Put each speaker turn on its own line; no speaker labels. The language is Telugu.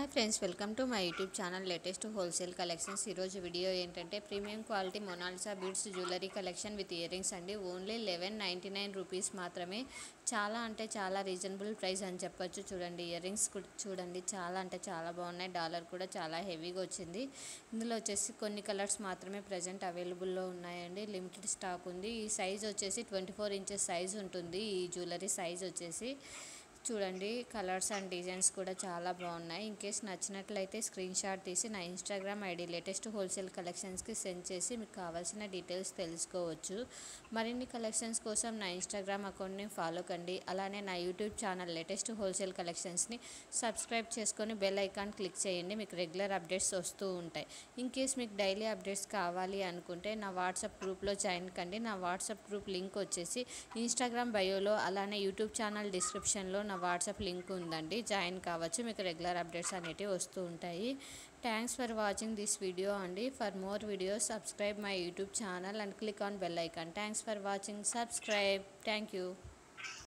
Hi friends, welcome to my YouTube channel latest wholesale collections. ఈరోజు వీడియో ఏంటంటే premium quality Mona Lisa beads jewellery collection with ear rings అండి. ఓన్లీ 1199 రూపీస్ మాత్రమే. చాలా అంటే చాలా రీజనబుల్ ప్రైస్ అని చెప్పొచ్చు. చూడండి, ఇయర్ రింగ్స్ చూడండి, చాలా అంటే చాలా బాగున్నాయి. డాలర్ కూడా చాలా హెవీగా వచ్చింది. ఇందులో వచ్చేసి కొన్ని కలర్స్ మాత్రమే ప్రజెంట్ అవైలబుల్లో ఉన్నాయండి. లిమిటెడ్ స్టాక్ ఉంది. ఈ సైజ్ వచ్చేసి 24 ఇంచెస్ సైజ్ ఉంటుంది. ఈ జ్యువెలరీ సైజ్ వచ్చేసి చూడండి, కలర్స్ అండ్ డిజైన్స్ కూడా చాలా బాగున్నాయి. ఇన్ కేస్ నచ్చినట్లయితే స్క్రీన్ షాట్ తీసి నా ఇన్స్టాగ్రామ్ ఐడి లేటెస్ట్ హోల్సేల్ కలెక్షన్స్కి సెండ్ చేసి మీకు కావాల్సిన డీటెయిల్స్ తెలుసుకోవచ్చు. మరిన్ని కలెక్షన్స్ కోసం నా ఇన్స్టాగ్రామ్ అకౌంట్ని ఫాలో కండి. అలానే నా యూట్యూబ్ ఛానల్ లేటెస్ట్ హోల్సేల్ కలెక్షన్స్ని సబ్స్క్రైబ్ చేసుకొని బెల్ ఐకాన్ క్లిక్ చేయండి. మీకు రెగ్యులర్ అప్డేట్స్ వస్తూ ఉంటాయి. ఇన్ కేస్ మీకు డైలీ అప్డేట్స్ కావాలి అనుకుంటే నా వాట్సాప్ గ్రూప్లో జాయిన్ కండి. నా వాట్సాప్ గ్రూప్ లింక్ వచ్చేసి ఇన్స్టాగ్రామ్ బయోలో, అలానే యూట్యూబ్ ఛానల్ డిస్క్రిప్షన్లో నా వాట్సాప్ లింక్ ఉందండి. జాయిన్ కావచ్చు. మీకు రెగ్యులర్ అప్డేట్స్ అనేటివి వస్తూ ఉంటాయి. Thanks for watching this video అండి. For more videos subscribe my YouTube channel and click on bell icon. Thanks for watching. Subscribe. Thank you.